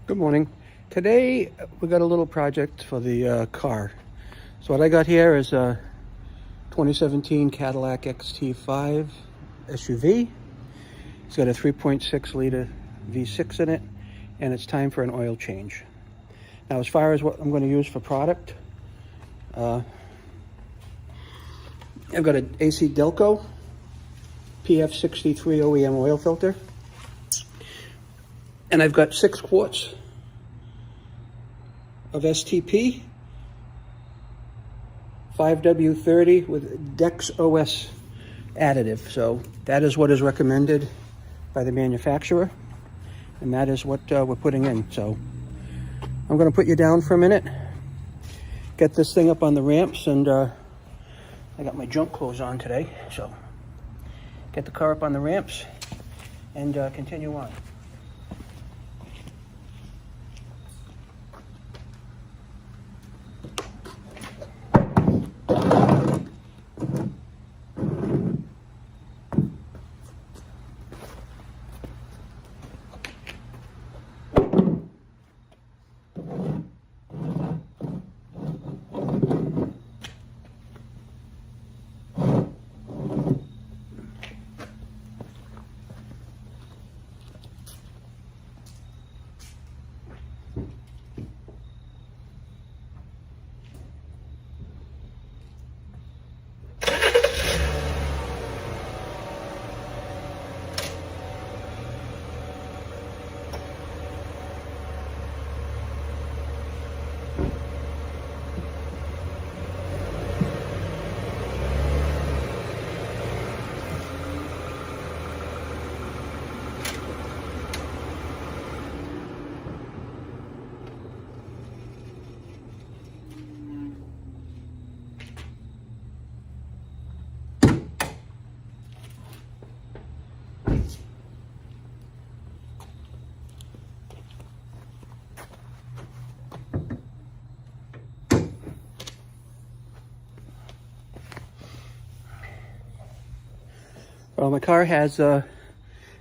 Good morning. Today we got a little project for the car. So what I got here is a 2017 Cadillac XT5 SUV. It's got a 3.6 liter V6 in it, and it's time for an oil change. Now, as far as what I'm going to use for product, I've got an AC Delco PF63 OEM oil filter. And I've got 6 quarts of STP 5W30 with Dexos additive. So that is what is recommended by the manufacturer, and that is what we're putting in. So I'm going to put you down for a minute, get this thing up on the ramps, and I got my junk clothes on today, so get the car up on the ramps and continue on. Well, my car has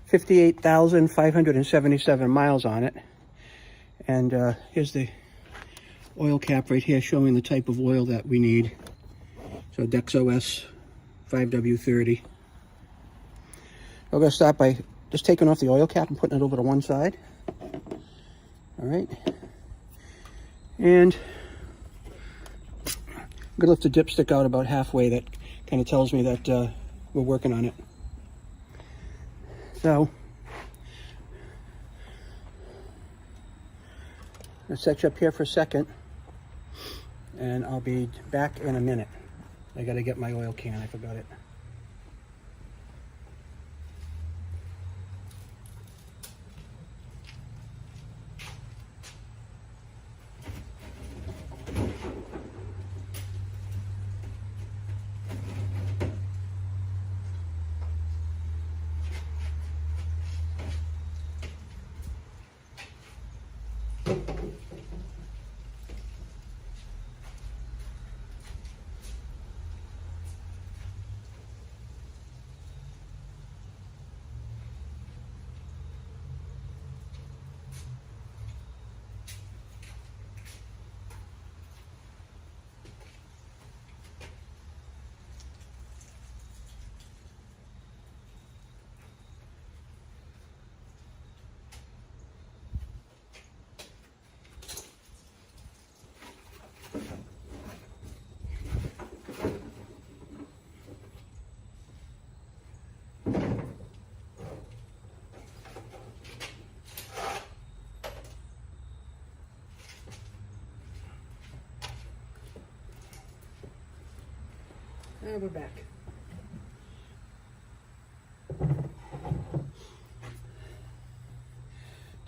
58,577 miles on it, and here's the oil cap right here showing the type of oil that we need. So Dexos 5W30. I'm going to start by just taking off the oil cap and putting it over to one side. All right. And I'm going to lift the dipstick out about halfway. That kind of tells me that we're working on it. So, I'll set you up here for a second, and I'll be back in a minute. I gotta get my oil can, I forgot it. And we're back.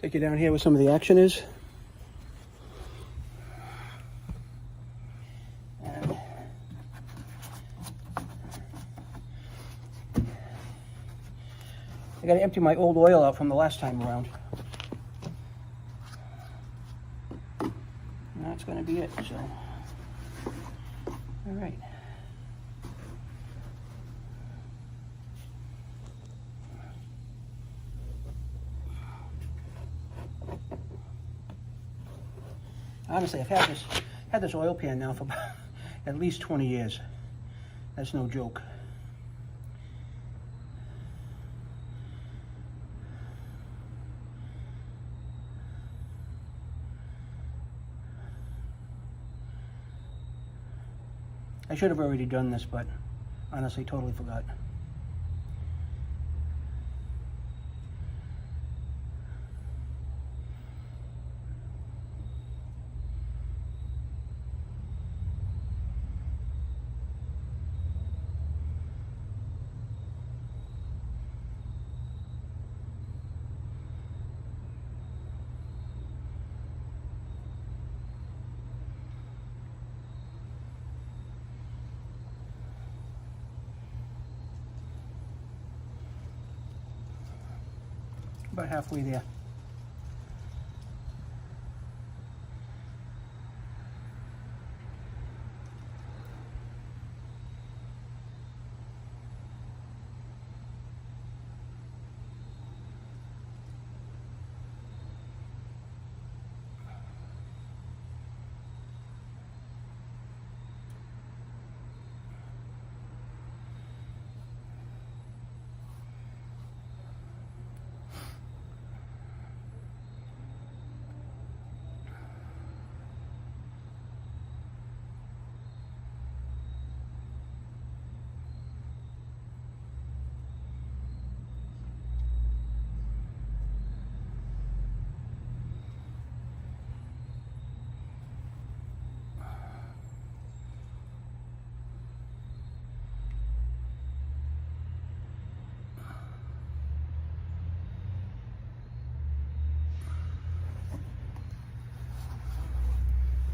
Take you down here where some of the action is. And I gotta empty my old oil out from the last time around. And that's gonna be it, so. All right. Honestly, I've had this oil pan now for about at least 20 years. That's no joke. I should have already done this, but honestly, totally forgot. About halfway there.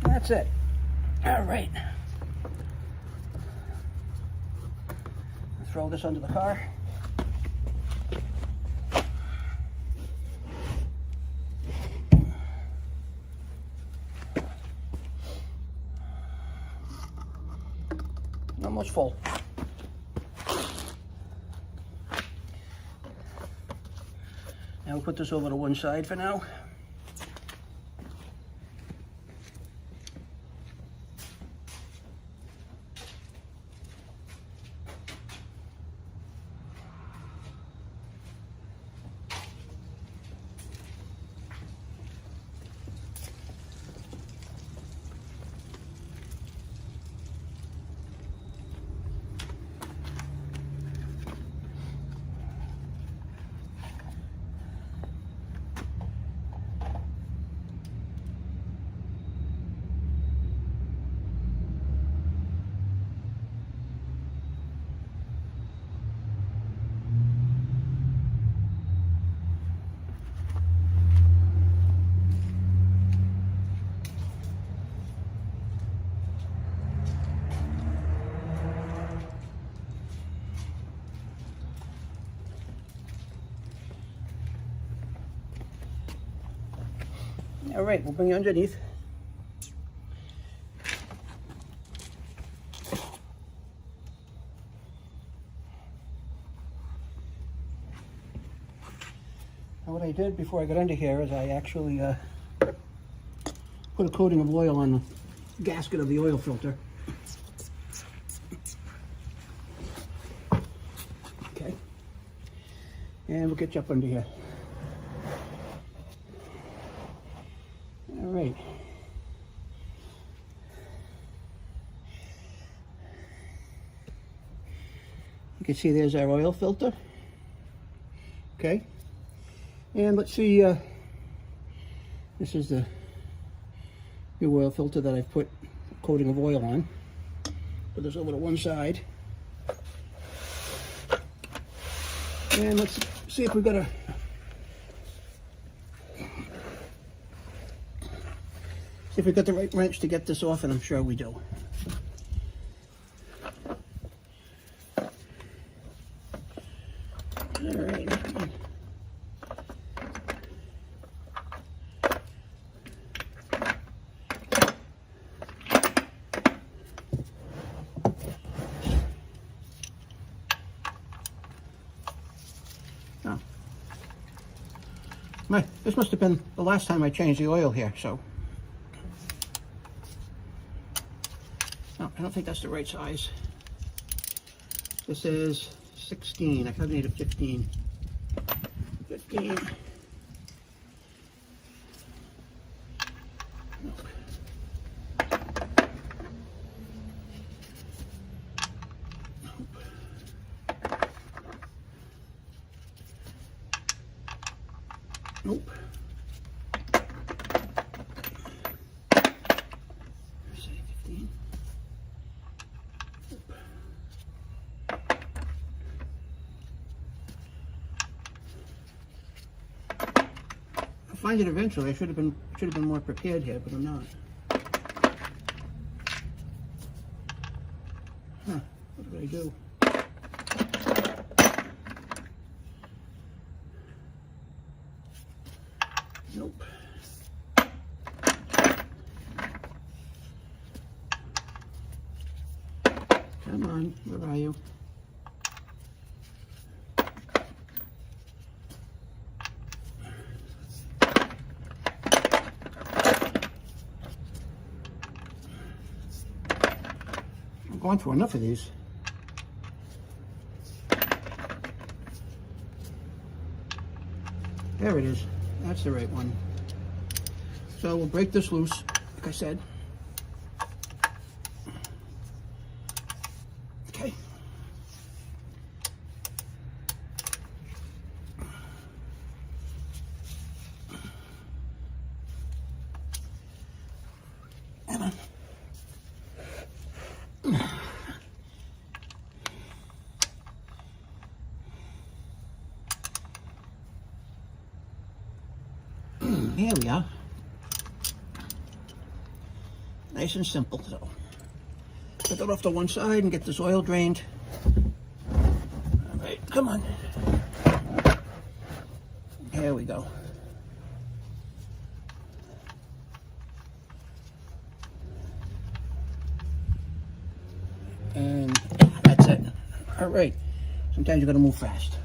That's it. All right. Throw this under the car. Almost full. Now we'll put this over to one side for now. All right, we'll bring it underneath. Now what I did before I got under here is I actually put a coating of oil on the gasket of the oil filter. Okay, and we'll get you up under here. All right. You can see there's our oil filter. Okay. And let's see, this is the new oil filter that I've put a coating of oil on. Put this over to one side. And let's see if we've got the right wrench to get this off, and I'm sure we do. All right. Oh. This must have been the last time I changed the oil here, so. I don't think that's the right size. This is 16. I probably need a 15. 15. Nope. Nope. Say 15. Nope. I'll find it eventually. I should have been more prepared here, but I'm not. Huh? What did I do? Nope. Come on, where are you? I'm going through enough of these. There it is. That's the right one. So we'll break this loose, like I said. Okay. Come on. Here we are. Nice and simple. So put that off to one side and get this oil drained. All right, come on. Here we go. And that's it. All right. Sometimes you gotta move fast.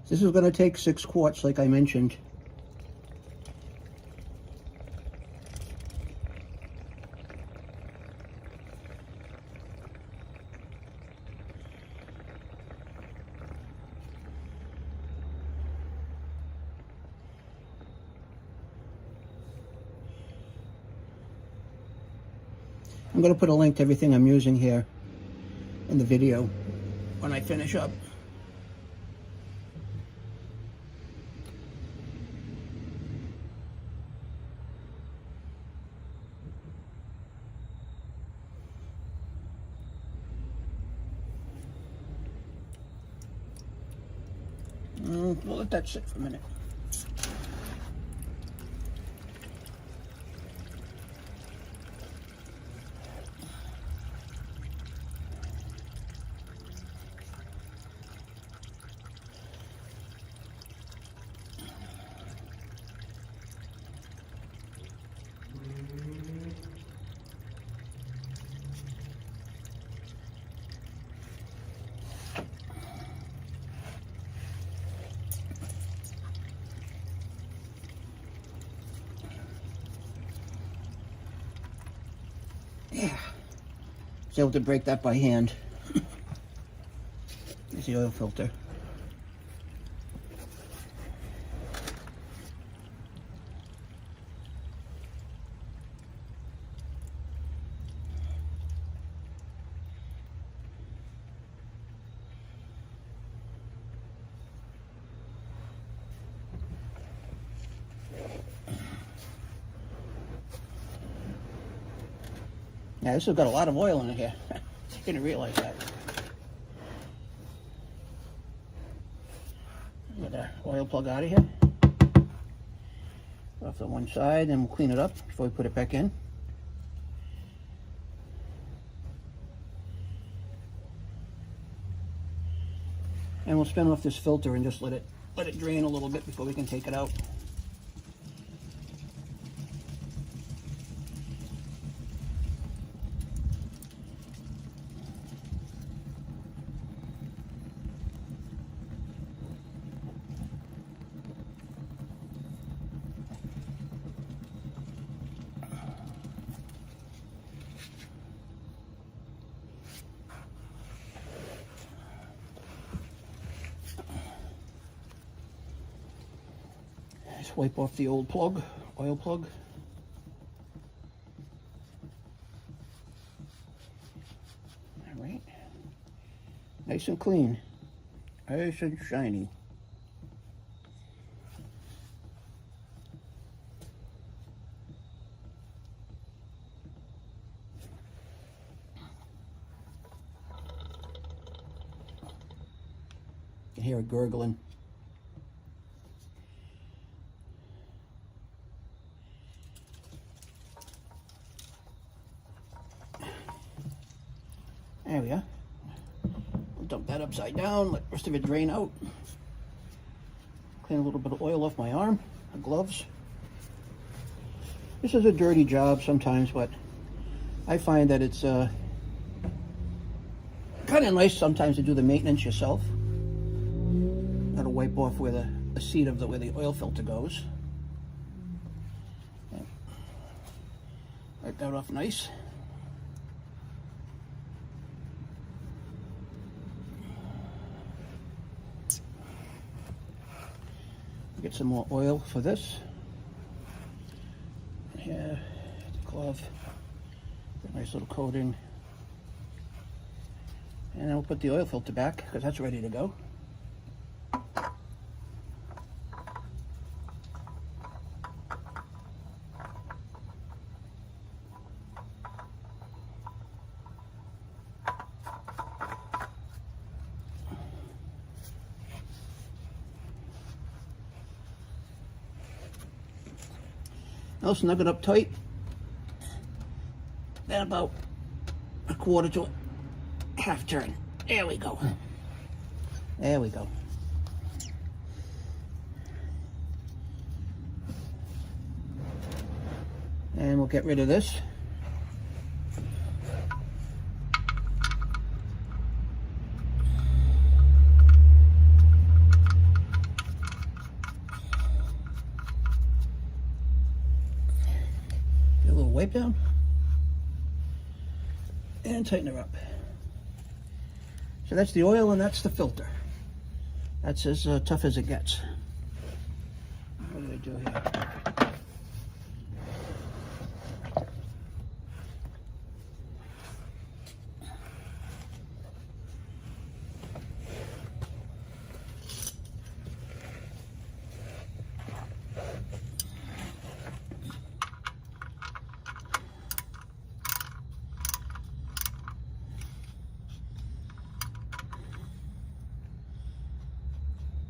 This is going to take 6 quarts, like I mentioned. I'm going to put a link to everything I'm using here in the video when I finish up. We'll let that sit for a minute. Yeah, I was able to break that by hand. There's the oil filter. Yeah, this has got a lot of oil in it here. I didn't realize that. Get the oil plug out of here. Off the one side, and we'll clean it up before we put it back in. And we'll spin off this filter and just let it let it drain a little bit before we can take it out. Just wipe off the old plug, oil plug. All right, nice and clean, nice and shiny. You can hear it gurgling. There we are. I'll dump that upside down, let the rest of it drain out. Clean a little bit of oil off my arm, my gloves. This is a dirty job sometimes, but I find that it's kind of nice sometimes to do the maintenance yourself. Gotta wipe off where the seat of where the oil filter goes. Wipe that off nice. Get some more oil for this. Yeah, the glove. Nice little coating. And then we'll put the oil filter back because that's ready to go. Now snug it up tight. Then about a quarter to a half turn. There we go. There we go. And we'll get rid of this. Wipe down and tighten her up. So that's the oil and that's the filter. That's as tough as it gets. What did I do here?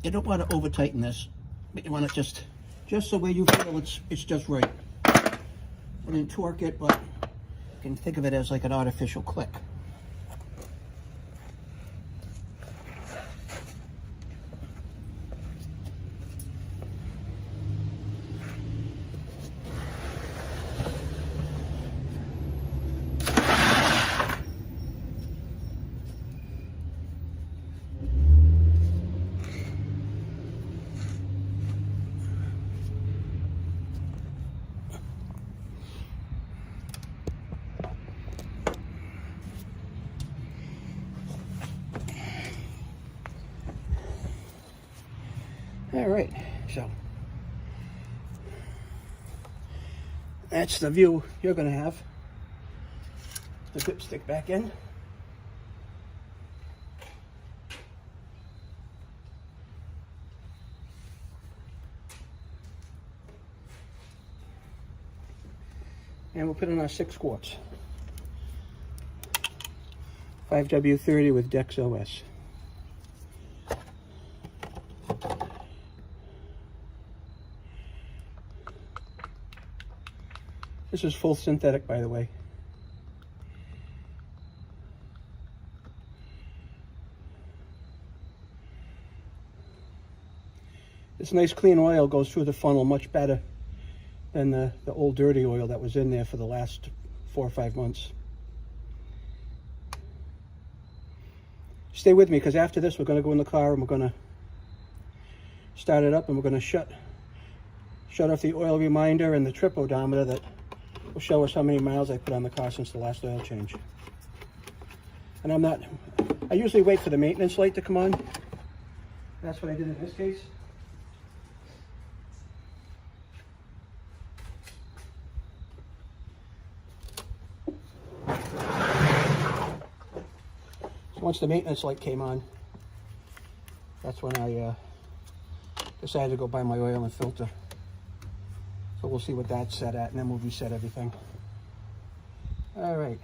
You don't want to over tighten this, but you want it just the way you feel it's just right. I didn't torque it, but you can think of it as like an artificial click. All right, so that's the view you're going to have. The dipstick back in. And we'll put in our 6 quarts. 5W30 with Dexos. This is full synthetic, by the way. This nice clean oil goes through the funnel much better than the old dirty oil that was in there for the last 4 or 5 months. Stay with me, because after this we're going to go in the car and we're going to start it up, and we're going to shut off the oil reminder and the trip odometer that will show us how many miles I put on the car since the last oil change. And I usually wait for the maintenance light to come on. That's what I did in this case. Once the maintenance light came on, that's when I decided to go buy my oil and filter. So we'll see what that's set at, and then we'll reset everything. All right.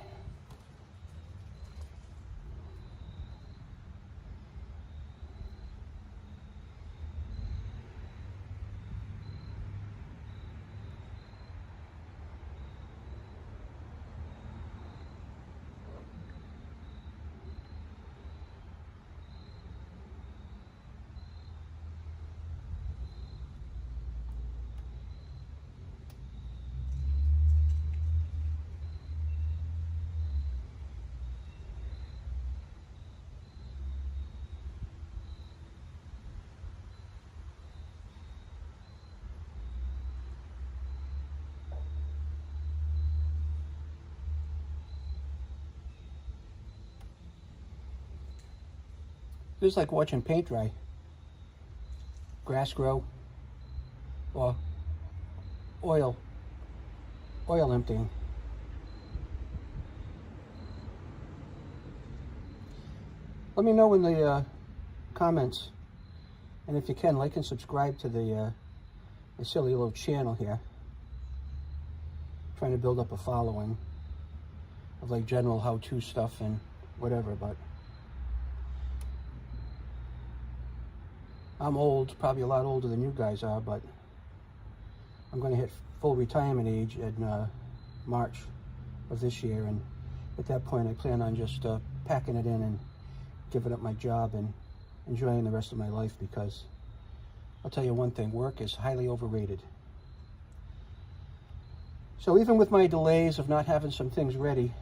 It's like watching paint dry, grass grow, or oil emptying. Let me know in the comments, and if you can, like and subscribe to the silly little channel here. I'm trying to build up a following of like general how-to stuff and whatever, but I'm old, probably a lot older than you guys are, but I'm going to hit full retirement age in March of this year, and at that point I plan on just packing it in and giving up my job and enjoying the rest of my life, because I'll tell you one thing, work is highly overrated. So even with my delays of not having some things ready,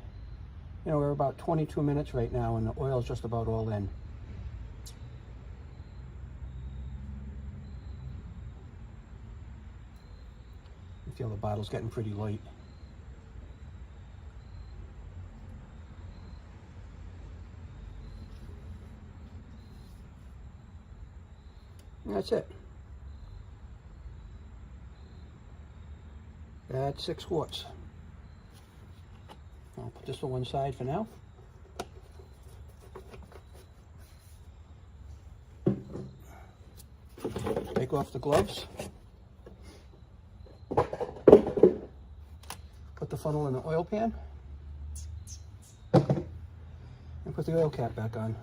you know, we're about 22 minutes right now and the oil's just about all in. I feel the bottle's getting pretty light. And that's it. That's 6 quarts. I'll put this to one side for now. Take off the gloves. Put the funnel in the oil pan. And put the oil cap back on.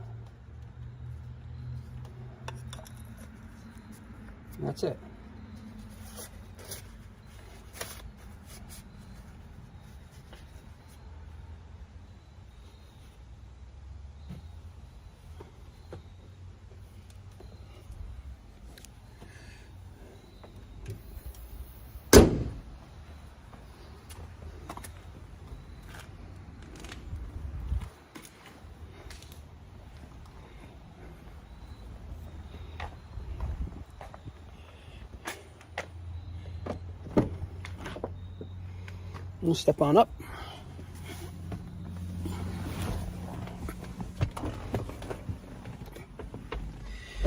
And that's it. We'll step on up.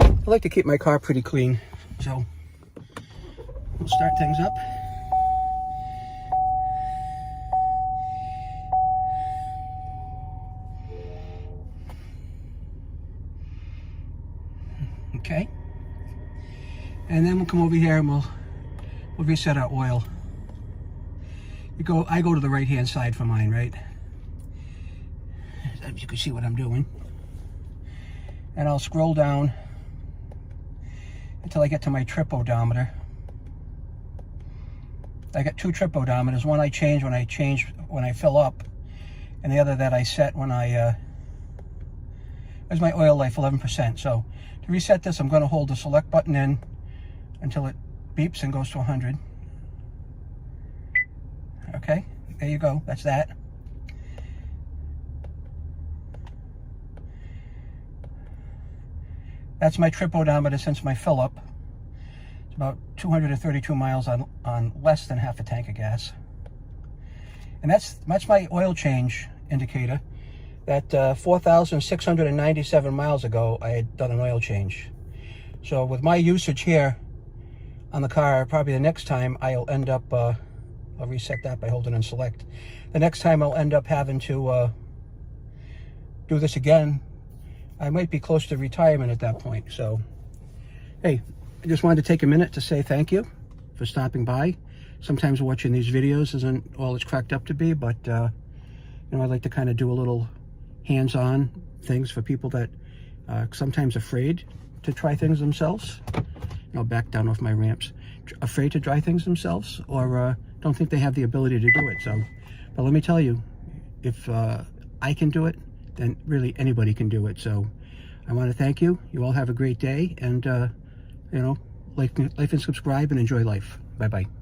I like to keep my car pretty clean, so we'll start things up. Okay. And then we'll come over here and we'll reset our oil. I go to the right-hand side for mine, right? As you can see what I'm doing. And I'll scroll down until I get to my trip odometer. I got 2 trip odometers. One I change when I fill up, and the other that I set when there's my oil life, 11%. So to reset this, I'm going to hold the select button in until it beeps and goes to 100. Okay, there you go. That's that. That's my trip odometer since my fill up. It's about 232 miles on less than half a tank of gas. And that's my oil change indicator. That 4,697 miles ago, I had done an oil change. So with my usage here on the car, probably the next time I'll end up, I'll reset that by holding on select. The next time I'll end up having to do this again, I might be close to retirement at that point. So, hey, I just wanted to take a minute to say thank you for stopping by. Sometimes watching these videos isn't all it's cracked up to be, but you know, I like to kind of do a little hands-on things for people that sometimes afraid to try things themselves. I'll back down off my ramps. Afraid to try things themselves, or don't think they have the ability to do it. So, but let me tell you, if I can do it, then really anybody can do it. So I want to thank you. You all have a great day, and you know, like and subscribe and enjoy life. Bye-bye.